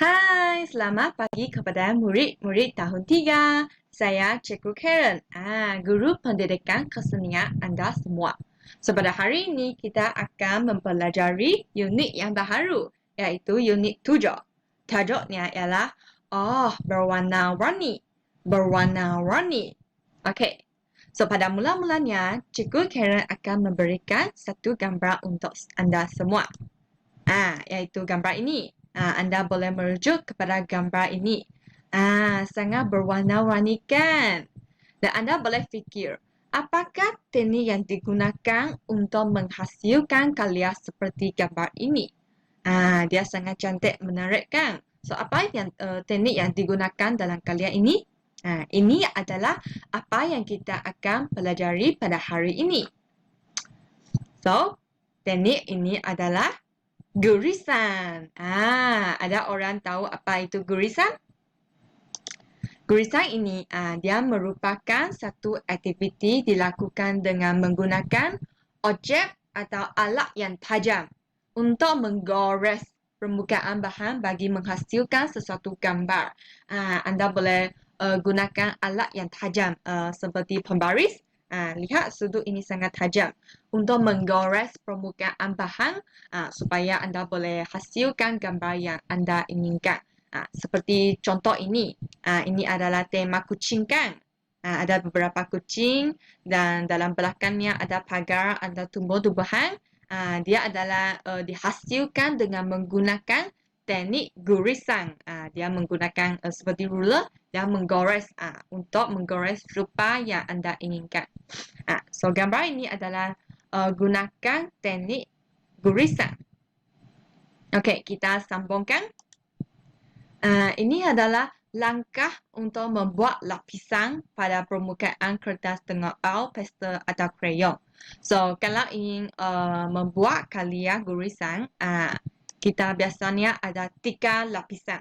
Hai, selamat pagi kepada murid-murid tahun 3. Saya Cikgu Karen, guru pendidikan kesenian Anda semua. So, pada hari ini kita akan mempelajari unit yang baru, iaitu unit 7. Tajuknya ialah berwarna-warni. Berwarna-warni. Okey. So, pada mula-mulanya, Cikgu Karen akan memberikan satu gambar untuk Anda semua. Iaitu gambar ini. Anda boleh merujuk kepada gambar ini. Sangat berwarna-warni kan? Dan anda boleh fikir, apakah teknik yang digunakan untuk menghasilkan karya seperti gambar ini? Dia sangat cantik, menarik kan? So, apa yang teknik yang digunakan dalam karya ini? Ini adalah apa yang kita akan pelajari pada hari ini. So, teknik ini adalah gurisan. Ada orang tahu apa itu gurisan? Gurisan ini dia merupakan satu aktiviti dilakukan dengan menggunakan objek atau alat yang tajam untuk menggores permukaan bahan bagi menghasilkan sesuatu gambar. Anda boleh gunakan alat yang tajam seperti pembaris. Lihat sudut ini sangat tajam untuk menggores permukaan bahan supaya anda boleh hasilkan gambar yang anda inginkan. Seperti contoh ini. Ini adalah tema kucing kan? Ada beberapa kucing dan dalam belakangnya ada pagar, ada tumbuh-tumbuhan. Dia adalah dihasilkan dengan menggunakan teknik gurisan. Dia menggunakan seperti ruler dan menggores untuk menggores rupa yang anda inginkan. So gambar ini adalah gunakan teknik gurisan. Okey, kita sambungkan. Ini adalah langkah untuk membuat lapisan pada permukaan kertas dengan oil, pastel atau krayon. So, kalau ingin membuat karya gurisan, kita biasanya ada 3 lapisan.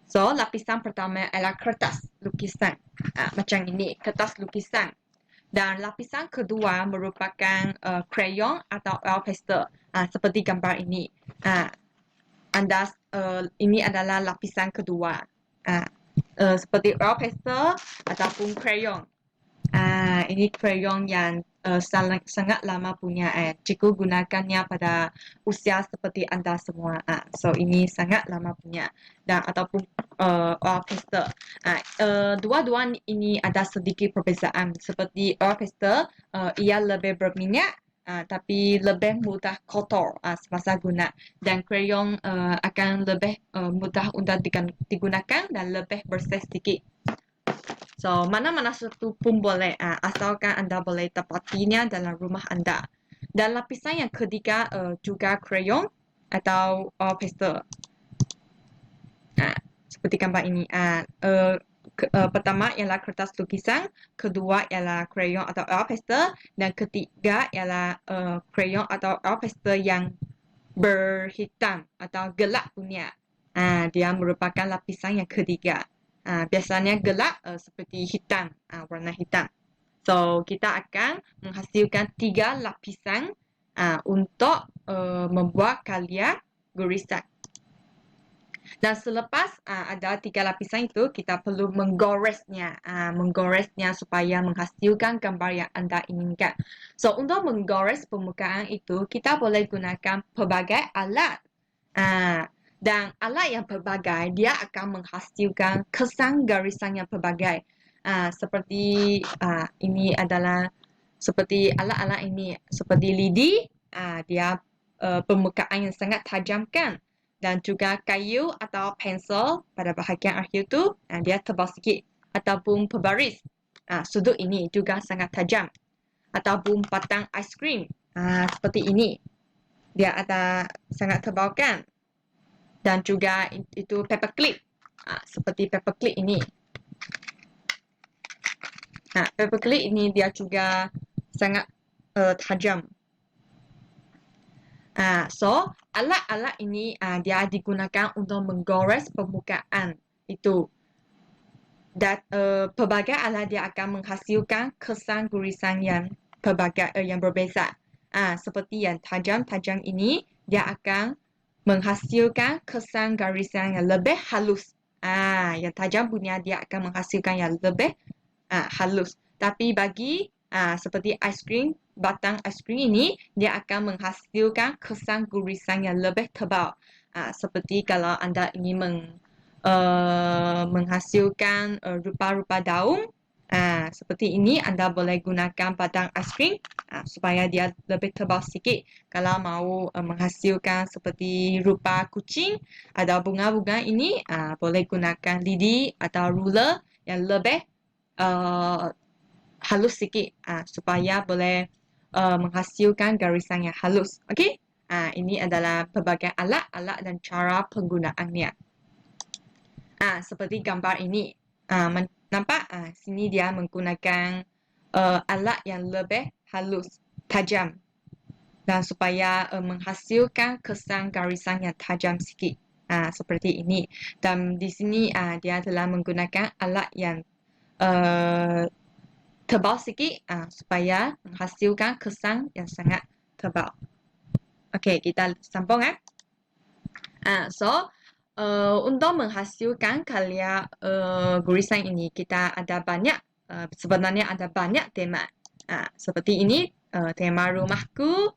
So, lapisan pertama adalah kertas lukisan. Macam ini, kertas lukisan. Dan lapisan kedua merupakan krayon atau oil pastel. Seperti gambar ini. Ini adalah lapisan kedua. Seperti oil pastel ataupun krayon. Ini krayon yang sangat lama punya. Cikgu gunakannya pada usia seperti anda semua. So ini sangat lama punya. Dan ataupun oil pastel. Dua-dua ini ada sedikit perbezaan. Seperti oil pastel, ia lebih berminyak. Tapi lebih mudah kotor semasa guna, dan krayon akan lebih mudah untuk digunakan dan lebih bersih sedikit. So, mana-mana satu pun boleh asalkan anda boleh dapatinya dalam rumah anda. Dan lapisan yang ketiga juga krayon atau pastel. Seperti gambar ini. Pertama ialah kertas lukisan, kedua ialah krayon atau oil pastel, dan ketiga ialah krayon atau oil pastel yang berhitam atau gelap punya. Dia merupakan lapisan yang ketiga. Biasanya gelap seperti hitam, warna hitam. So, kita akan menghasilkan 3 lapisan untuk membuat karya gurisan. Dan selepas ada 3 lapisan itu, kita perlu menggoresnya. Menggoresnya supaya menghasilkan gambar yang anda inginkan. So, untuk menggores permukaan itu, kita boleh gunakan pelbagai alat. Dan alat yang pelbagai, dia akan menghasilkan kesan garisan yang pelbagai. Seperti ini adalah seperti alat-alat ini. Seperti lidi, dia permukaan yang sangat tajam kan? Dan juga kayu atau pensel pada bahagian akhir tu dia tebal sikit. Ataupun pembaris, sudut ini juga sangat tajam. Ataupun batang aiskrim, seperti ini, dia ada sangat tebal kan. Dan juga itu paperclip, seperti paperclip ini. Paperclip ini dia juga sangat tajam. So, alat-alat ini dia digunakan untuk menggores permukaan itu. Dan pelbagai alat dia akan menghasilkan kesan gurisan yang pelbagai yang berbeza. Seperti yang tajam-tajam ini, dia akan menghasilkan kesan garisan yang lebih halus. Yang tajam punya dia akan menghasilkan yang lebih halus. Tapi bagi seperti aiskrim, batang aiskrim ini, dia akan menghasilkan kesan gurisan yang lebih tebal. Seperti kalau anda ingin menghasilkan rupa-rupa daun, seperti ini anda boleh gunakan batang aiskrim supaya dia lebih tebal sikit. Kalau mau menghasilkan seperti rupa kucing atau bunga-bunga ini, boleh gunakan lidi atau ruler yang lebih halus sikit supaya boleh menghasilkan garisan yang halus. Okey? Ini adalah pelbagai alat-alat dan cara penggunaannya. Seperti gambar ini. Nampak? Sini dia menggunakan alat yang lebih halus, tajam. Dan supaya menghasilkan kesan garisan yang tajam sikit. Seperti ini. Dan di sini dia telah menggunakan alat yang tebal sikit supaya menghasilkan kesan yang sangat tebal. Okey, kita sambung untuk menghasilkan karya gurisan ini kita ada banyak sebenarnya ada banyak tema. Seperti ini tema rumahku,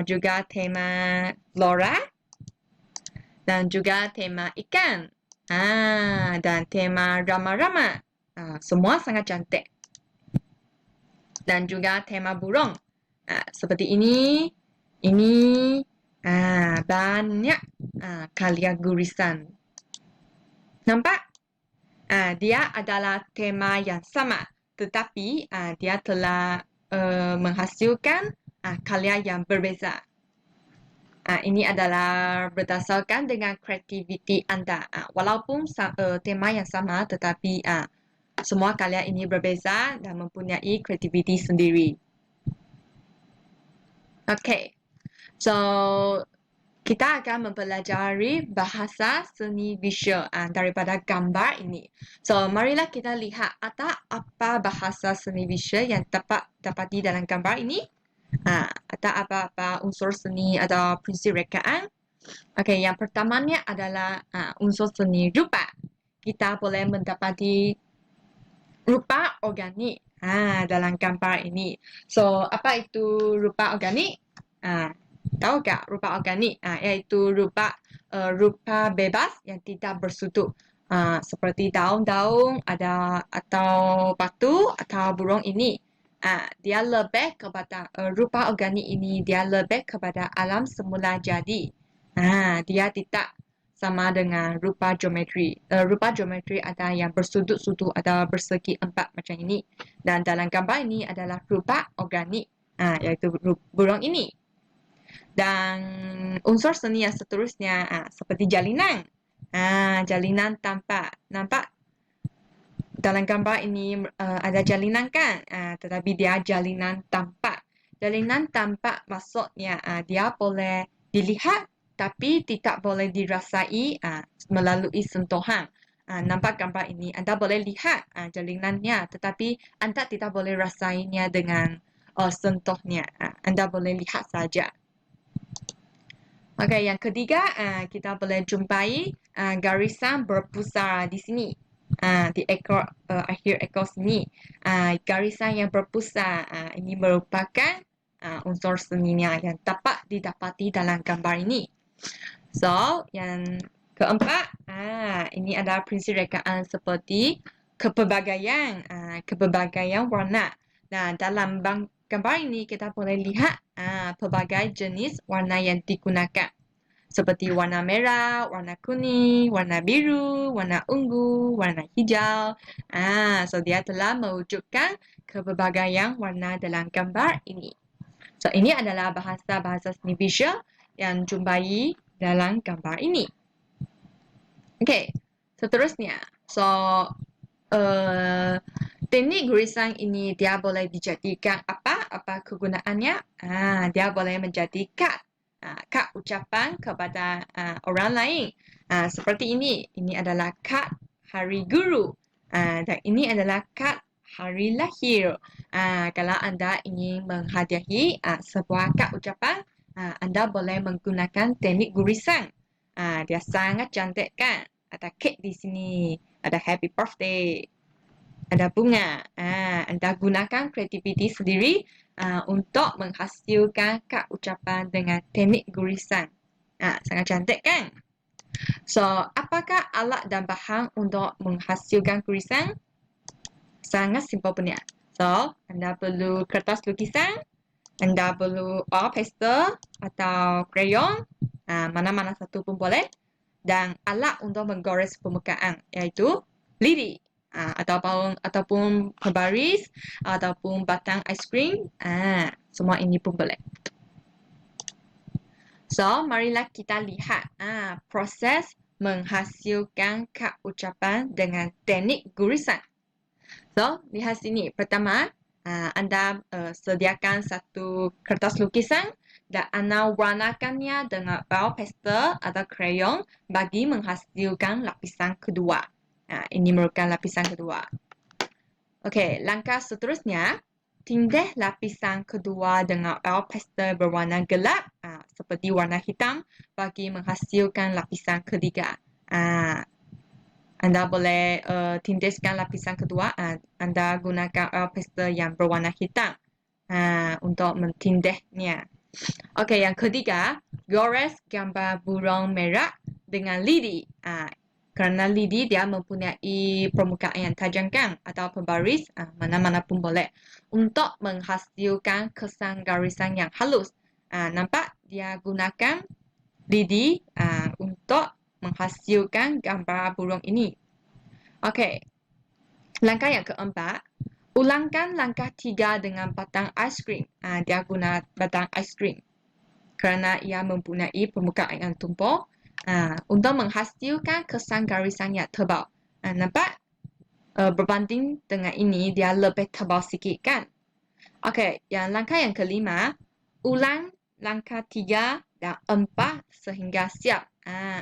juga tema flora dan juga tema ikan. Dan tema rama-rama. Semua sangat cantik. Dan juga tema burung. Seperti ini banyak karya gurisan. Nampak? Dia adalah tema yang sama, tetapi dia telah menghasilkan karya yang berbeza. Ini adalah berdasarkan dengan kreativiti anda. Walaupun tema yang sama, tetapi semua karya ini berbeza dan mempunyai kreativiti sendiri. Okay, so kita akan mempelajari bahasa seni visual daripada gambar ini. So, marilah kita lihat apa bahasa seni visual yang dapati dalam gambar ini. Atau apa-apa unsur seni atau prinsip rekaan. Okay, yang pertamanya adalah unsur seni rupa. Kita boleh mendapati rupa organik dalam gambar ini. So, apa itu rupa organik? Tahu tak rupa organik? Iaitu rupa bebas yang tidak bersudut. Seperti daun-daun atau batu atau burung ini. Dia lebih kepada rupa organik ini dia lebih kepada alam semula jadi. Dia tidak sama dengan rupa geometri. Rupa geometri ada yang bersudut-sudut atau bersegi empat macam ini. Dan dalam gambar ini adalah rupa organik, iaitu burung ini. Dan unsur seni yang seterusnya seperti jalinan. Jalinan tampak. Nampak? Dalam gambar ini ada jalinan kan? Tetapi dia jalinan tampak. Jalinan tampak maksudnya dia boleh dilihat tapi tidak boleh dirasai melalui sentuhan. Nampak gambar ini, anda boleh lihat jalinannya tetapi anda tidak boleh rasainya dengan sentuhnya. Anda boleh lihat saja. Okay, yang ketiga kita boleh jumpai garisan berpusar di sini. Di akhir ekor sini. Garisan yang berpusar ini merupakan unsur seninya yang dapat didapati dalam gambar ini. So, yang keempat, ini adalah prinsip rekaan seperti kepelbagaian warna. Nah, dalam gambar ini kita boleh lihat pelbagai jenis warna yang digunakan. Seperti warna merah, warna kuning, warna biru, warna ungu, warna hijau. So dia telah mewujudkan kepelbagaian warna dalam gambar ini. So, ini adalah bahasa seni visual yang jumpai dalam gambar ini. Okay, seterusnya. So, teknik gurisan ini dia boleh dijadikan apa kegunaannya? Dia boleh menjadi kad ucapan kepada orang lain. Seperti ini. Ini adalah kad hari guru. Dan ini adalah kad hari lahir. Kalau anda ingin menghadiahi sebuah kad ucapan, Anda boleh menggunakan teknik gurisan. Dia sangat cantik kan? Ada kek di sini, ada happy birthday, ada bunga. Anda gunakan kreativiti sendiri untuk menghasilkan kak ucapan dengan teknik gurisan. Sangat cantik kan? So, apakah alat dan bahan untuk menghasilkan gurisan? Sangat simple punya. So, Anda perlu kertas lukisan, Anda perlu oil pastel atau krayon, mana-mana satu pun boleh. Dan alat untuk menggores permukaan, iaitu lidi, ataupun pembaris, ataupun batang aiskrim. Semua ini pun boleh. So, marilah kita lihat proses menghasilkan kak ucapan dengan teknik gurisan. So, lihat sini. Pertama, anda sediakan satu kertas lukisan dan anda warnakannya dengan oil pastel atau krayon bagi menghasilkan lapisan kedua. Ini merupakan lapisan kedua. Okey, langkah seterusnya, tindih lapisan kedua dengan oil pastel berwarna gelap seperti warna hitam bagi menghasilkan lapisan ketiga. Anda boleh tindiskan lapisan kedua. Anda gunakan oil pastel yang berwarna hitam untuk mentindihnya. Okey, yang ketiga, gores gambar burung merah dengan lidi. Kerana lidi dia mempunyai permukaan yang tajam kan atau pembaris, mana-mana pun boleh. Untuk menghasilkan kesan garisan yang halus. Nampak dia gunakan lidi untuk menghasilkan gambar burung ini. Okey. Langkah yang keempat, ulangkan langkah 3 dengan batang aiskrim. Dia guna batang aiskrim kerana ia mempunyai permukaan yang tumpul untuk menghasilkan kesan garisan yang tebal. Nampak? Berbanding dengan ini, dia lebih tebal sikit kan? Okey, langkah yang kelima, ulang langkah 3 dan 4 sehingga siap.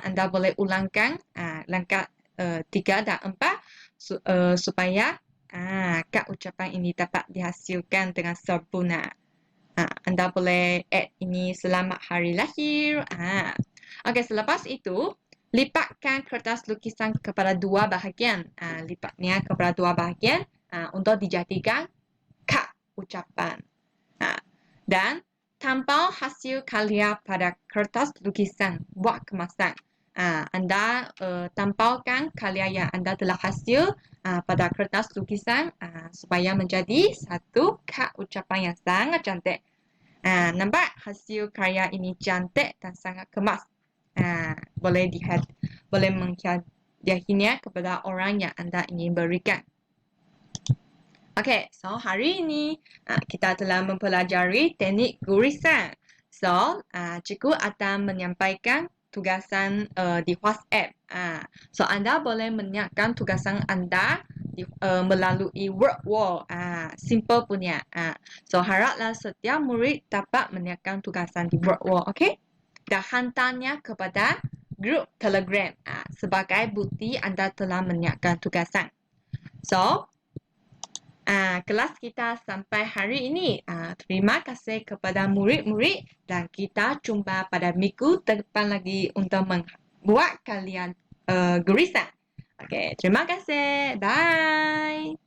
Anda boleh ulangkan langkah 3 dan 4 supaya kak ucapan ini dapat dihasilkan dengan sempurna. Anda boleh add ini selamat hari lahir. Okey, selepas itu, lipatkan kertas lukisan kepada dua bahagian. Lipatnya kepada dua bahagian untuk dijadikan kak ucapan. Dan tampal hasil karya pada kertas lukisan buat kemasan. Anda tampalkan karya yang anda telah hasil pada kertas lukisan supaya menjadi satu kak ucapan yang sangat cantik. Nampak hasil karya ini cantik dan sangat kemas. Boleh menghadiahkannya kepada orang yang anda ingin berikan. Okey, so hari ini kita telah mempelajari teknik gurisan. So, cikgu akan menyampaikan tugasan di WhatsApp. So, anda boleh menyiapkan tugasan anda melalui word wall. Simple punya. So, haraplah setiap murid dapat menyiapkan tugasan di word wall. Okey? Dan hantarnya kepada grup Telegram sebagai bukti anda telah menyiapkan tugasan. So, kelas kita sampai hari ini. Terima kasih kepada murid-murid dan kita jumpa pada minggu depan lagi untuk membuat kalian gurisan. Okey, terima kasih. Bye.